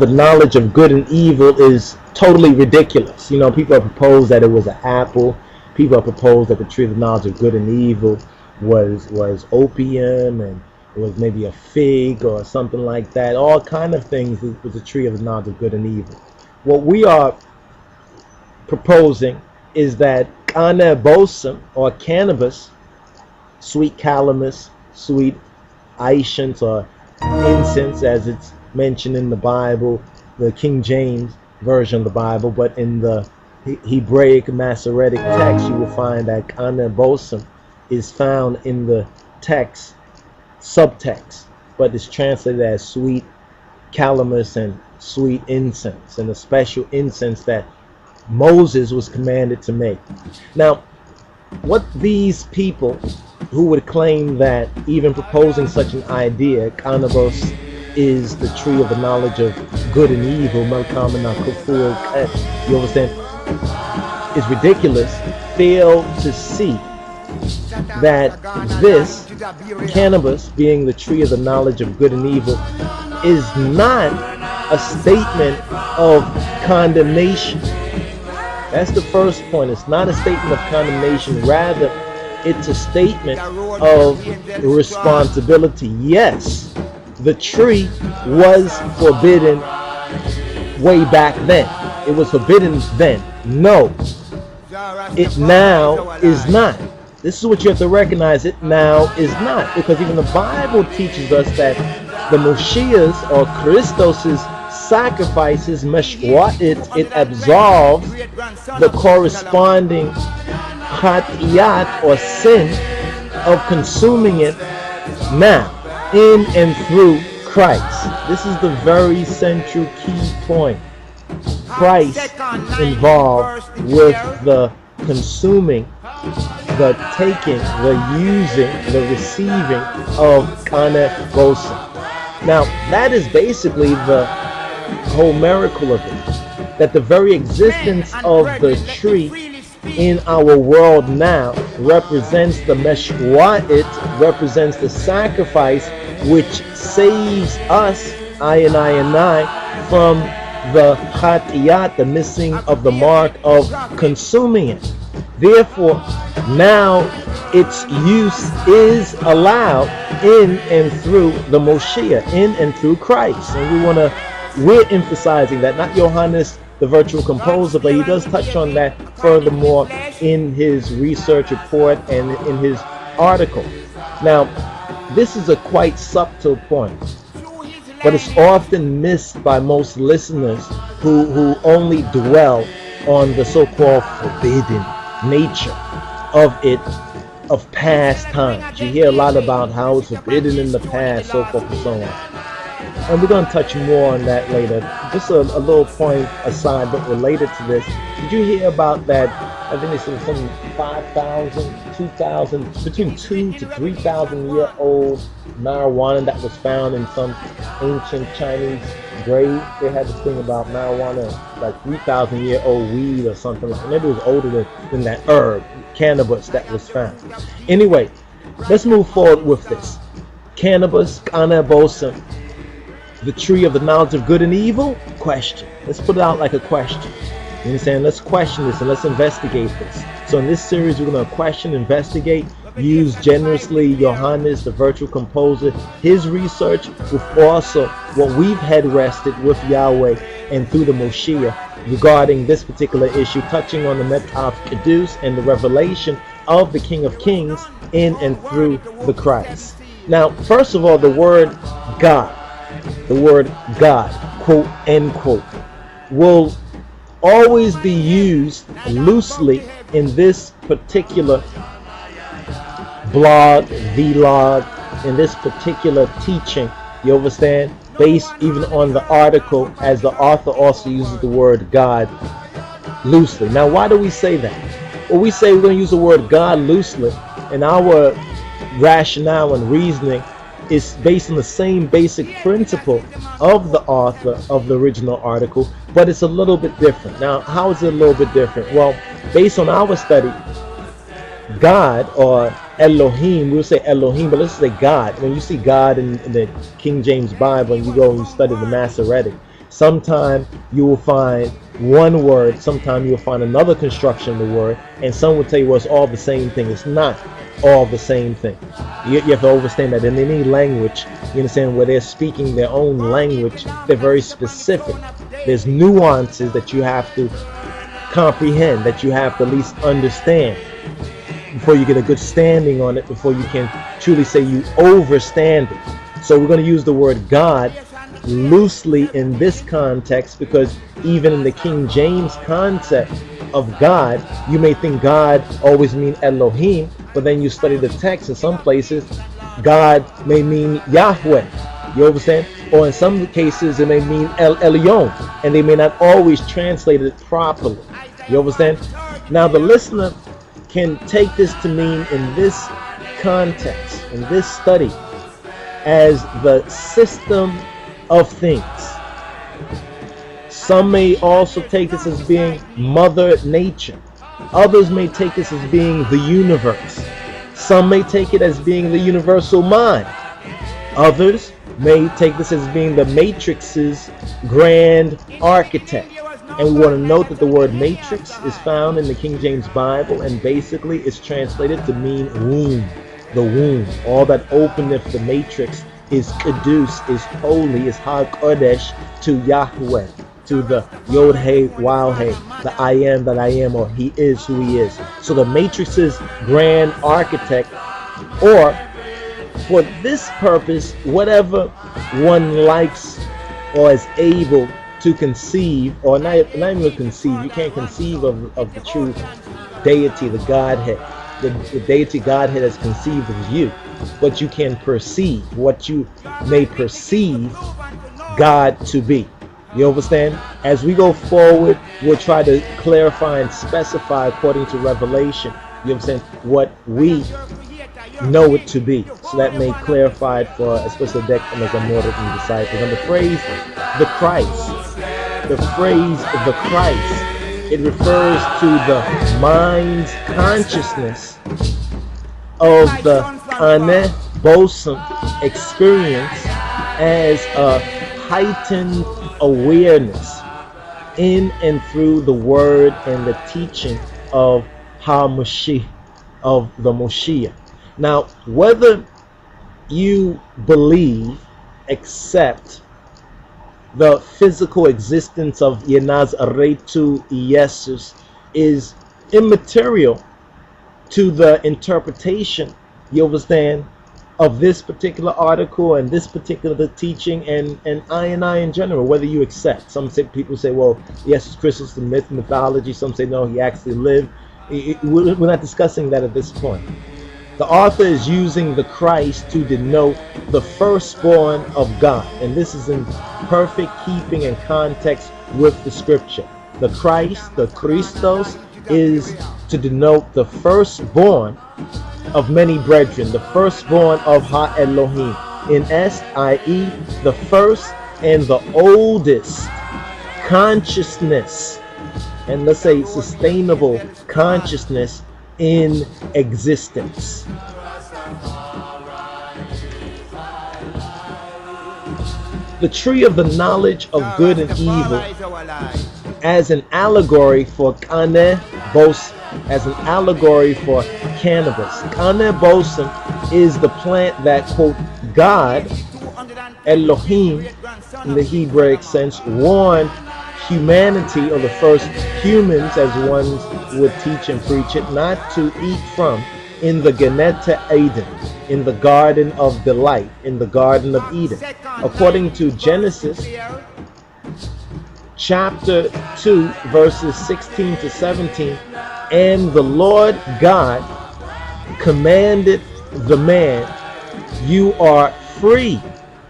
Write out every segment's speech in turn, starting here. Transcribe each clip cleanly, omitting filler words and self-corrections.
of the knowledge of good and evil is totally ridiculous. You know, people have proposed that it was an apple. People have proposed that the tree of the knowledge of good and evil was opium, and it was maybe a fig or something like that. All kind of things. It was a tree of the knowledge of good and evil. What we are proposing is that Kanehbosem, or cannabis, sweet calamus, sweet H.I.M, or incense, as it's mentioned in the Bible, the King James version of the Bible, but in the Hebraic Masoretic text, you will find that Kanehbosem is found in the text, subtext, but it's translated as sweet calamus and sweet incense, and a special incense that Moses was commanded to make. Now, what these people who would claim that even proposing such an idea, cannabis is the tree of the knowledge of good and evil, you understand, is ridiculous, fail to see that this cannabis, being the tree of the knowledge of good and evil, is not a statement of condemnation. That's the first point. It's not a statement of condemnation. Rather, it's a statement of responsibility. Yes, the tree was forbidden way back then. It was forbidden then. No, it now is not. This is what you have to recognize. It now is not. Because even the Bible teaches us that the Moshiach's or Christos's sacrifices, it absolves the corresponding hatiyat or sin of consuming it now, in and through Christ. This is the very central key point. Christ involved with the consuming, the taking, the using, the receiving of Kanehbosem. Now, that is basically the whole miracle of it, that the very existence of the tree in our world now represents the meshwa'it, represents the sacrifice which saves us, I, from the hatiyat, the missing of the mark of consuming it. Therefore, now its use is allowed in and through the Moshiach, in and through Christ. And we're emphasizing that, not Johannes, the virtual composer, but he does touch on that furthermore in his research report and in his article. Now, this is a quite subtle point, but it's often missed by most listeners who only dwell on the so-called forbidden nature of it, of past times. You hear a lot about how it's forbidden in the past, so forth and so on. And we're going to touch more on that later. Just a little point aside, but related to this. Did you hear about that? I think it's some 5,000, 2,000, between 2 to 3,000 year old marijuana that was found in some ancient Chinese grave. They had this thing about marijuana, like 3,000 year old weed or something like that. Maybe it was older than that herb, cannabis, that was found. Anyway, let's move forward with this. Cannabis, Kanehbosem, the tree of the knowledge of good and evil? Question. Let's put it out like a question. You understand? Let's question this and let's investigate this. So in this series, we're going to question, investigate, use generously Johannes, the virtual composer, his research, with also what we've had rested with Yahweh and through the Moshiach regarding this particular issue, touching on the Metaf Kedus and the revelation of the King of Kings in and through the Christ. Now, first of all, the word God, quote, end quote, will always be used loosely in this particular blog, vlog, in this particular teaching, you understand, based even on the article, as the author also uses the word God loosely. Now, why do we say that? Well, we say we're going to use the word God loosely, and our rationale and reasoning is based on the same basic principle of the author of the original article, but it's a little bit different. Now, how is it a little bit different? Well, based on our study, God, or Elohim, we'll say Elohim, but let's say God. When you see God in the King James Bible and you go and you study the Masoretic, Sometime you will find one word, sometime you'll find another construction of the word, and some will tell you, well, it's all the same thing. It's not all the same thing. You have to understand that in any language, you understand, where they're speaking their own language, they're very specific. There's nuances that you have to comprehend, that you have to at least understand before you get a good standing on it, before you can truly say you overstand it. So we're going to use the word God loosely in this context, because even in the King James concept of God, you may think God always mean Elohim, but then you study the text, in some places God may mean Yahweh, you understand? Or in some cases it may mean El Elyon, and they may not always translate it properly, you understand? Now the listener can take this to mean, in this context, in this study, as the system of things. Some may also take this as being Mother Nature. Others may take this as being the universe. Some may take it as being the universal mind. Others may take this as being the matrix's grand architect. And we want to note that the word matrix is found in the King James Bible, and basically it's translated to mean womb, the womb. All that openeth the matrix is Kudus, is holy, is HaKodesh to Yahweh, to the Yod He Waw He, the I am that I am, or He is who He is. So the matrix's grand architect, or for this purpose, whatever one likes or is able to conceive, or not even conceive, you can't conceive of the true deity, the Godhead. The deity Godhead has conceived of you, but you can perceive what you may perceive God to be. You understand? As we go forward, we'll try to clarify and specify according to revelation, you understand, what we know it to be. So that may clarify it for especially the Amharic and disciples. And the phrase the Christ, it refers to the mind's consciousness of the Kanehbosem experience as a heightened awareness in and through the word and the teaching of HaMashiach, of the Moshiach. Now, whether you believe, accept the physical existence of Yenazaretu Jesus is immaterial to the interpretation, you understand, of this particular article and this particular teaching, and I in general, whether you accept. Some people say, well, yes, Christmas, the mythology. Some say, no, he actually lived. We're not discussing that at this point. The author is using the Christ to denote the firstborn of God, and this is in perfect keeping and context with the scripture. The Christ, the Christos, is to denote the firstborn of many brethren, the firstborn of Ha-Elohim, in est, i.e., the first and the oldest consciousness, and let's say sustainable consciousness in existence. The tree of the knowledge of good and evil as an allegory for Kanehbosem, as an allegory for cannabis. Kanehbosem is the plant that, quote, God, Elohim, in the Hebraic sense, warned humanity, or the first humans, as one would teach and preach it, not to eat from in the Geneta Eden, in the Garden of Delight, in the Garden of Eden. According to Genesis chapter 2, verses 16 to 17, and the Lord God commanded the man, you are free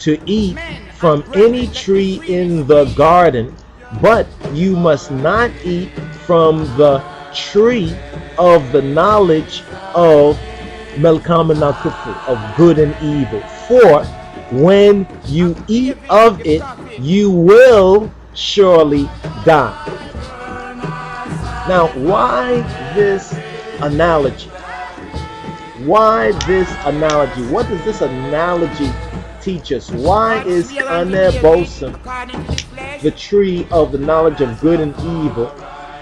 to eat from any tree in the garden, but you must not eat from the tree of the knowledge of Melkam and Kufu, of good and evil. For when you eat of it, you will surely die. Now, why this analogy? Why this analogy? What does this analogy teach us? Why is Kanehbosem the tree of the knowledge of good and evil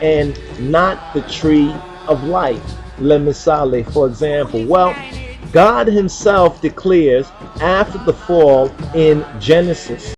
and not the tree of life? Lemisale, for example. Well, God himself declares after the fall in Genesis